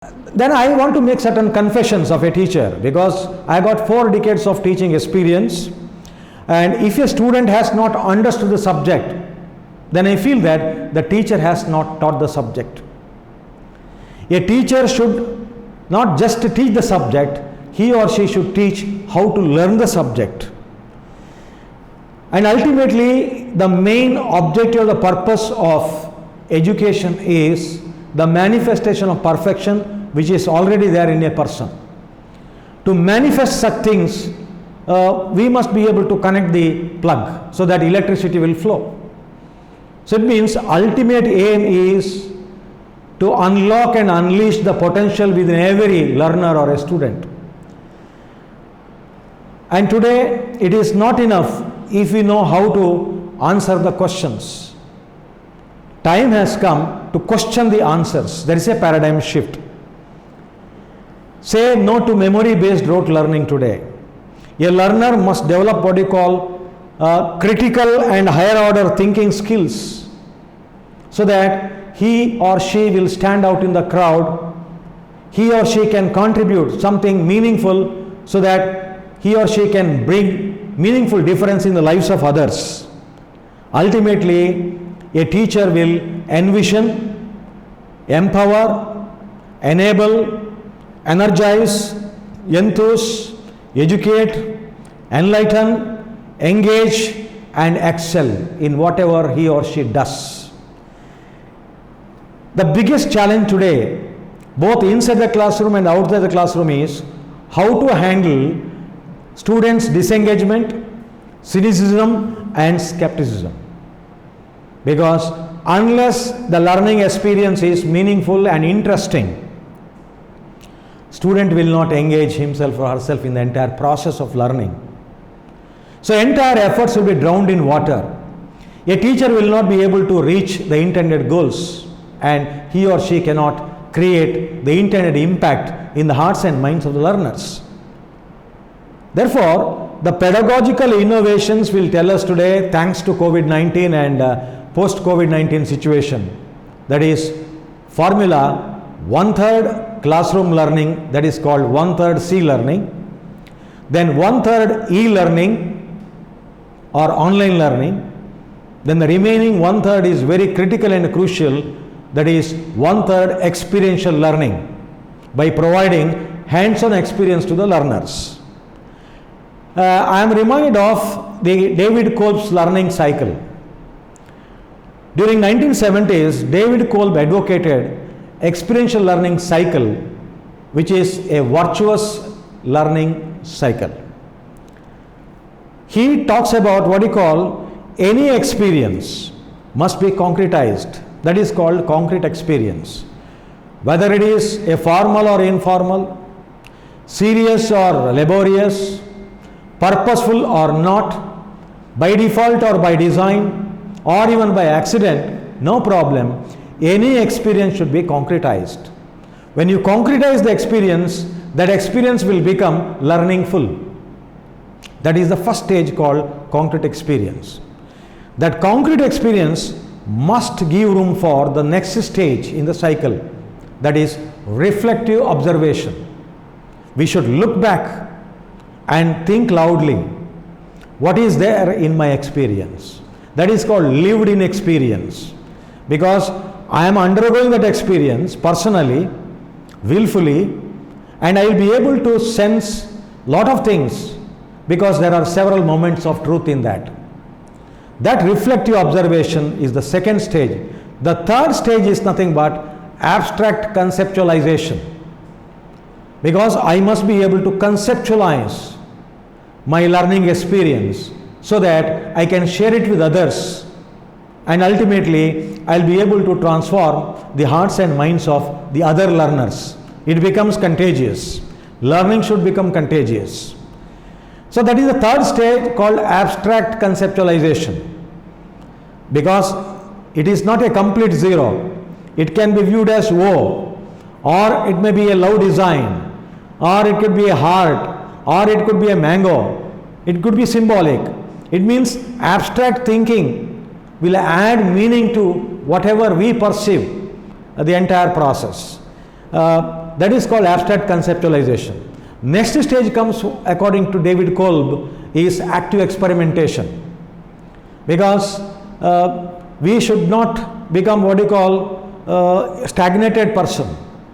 Then I want to make certain confessions of a teacher, because I got 4 decades of teaching experience, and if a student has not understood the subject, then I feel that the teacher has not taught the subject. A teacher should not just teach the subject, he or she should teach how to learn the subject. And ultimately, the main objective, the purpose of education is the manifestation of perfection which is already there in a person. To manifest such things, we must be able to connect the plug so that electricity will flow. So it means ultimate aim is to unlock and unleash the potential within every learner or a student. And today it is not enough if we know how to answer the questions. Time has come to question the answers. There is a paradigm shift. Say no to memory-based rote learning today. A learner must develop what you call critical and higher order thinking skills, so that he or she will stand out in the crowd. He or she can contribute something meaningful, so that he or she can bring meaningful difference in the lives of others. Ultimately, a teacher will envision, empower, enable, energize, enthuse, educate, enlighten, engage, and excel in whatever he or she does. The biggest challenge today, both inside the classroom and outside the classroom, is how to handle students' disengagement, cynicism, and skepticism. Because unless the learning experience is meaningful and interesting, student will not engage himself or herself in the entire process of learning. So entire efforts will be drowned in water. A teacher will not be able to reach the intended goals, and he or she cannot create the intended impact in the hearts and minds of the learners. Therefore, the pedagogical innovations will tell us today, thanks to COVID-19 and post-COVID-19 situation, that is formula 1/3 classroom learning, that is called 1/3 C learning, then 1/3 e-learning or online learning, then the remaining 1/3 is very critical and crucial, that is 1/3 experiential learning, by providing hands-on experience to the learners. I am reminded of the David Kolb's learning cycle. During 1970s, David Kolb advocated experiential learning cycle, which is a virtuous learning cycle. He talks about what he call any experience must be concretized. That is called concrete experience. Whether it is a formal or informal, serious or laborious, purposeful or not, by default or by design, or even by accident, no problem. Any experience should be concretized. When you concretize the experience, that experience will become learningful. That is the first stage called concrete experience. That concrete experience must give room for the next stage in the cycle, that is reflective observation. We should look back and think loudly, what is there in my experience? That is called lived in experience, because I am undergoing that experience personally, willfully, and I will be able to sense lot of things, because there are several moments of truth in that. That reflective observation is the second stage. The third stage is nothing but abstract conceptualization, because I must be able to conceptualize my learning experience so that I can share it with others, and ultimately I'll be able to transform the hearts and minds of the other learners. It becomes contagious. Learning should become contagious. So that is the third stage called abstract conceptualization, because it is not a complete zero. It can be viewed as woe, or it may be a love design, or it could be a heart, or it could be a mango. It could be symbolic. It means abstract thinking will add meaning to whatever we perceive the entire process. that is called abstract conceptualization. Next stage comes, according to David Kolb, is active experimentation. Because we should not become what you call stagnated person.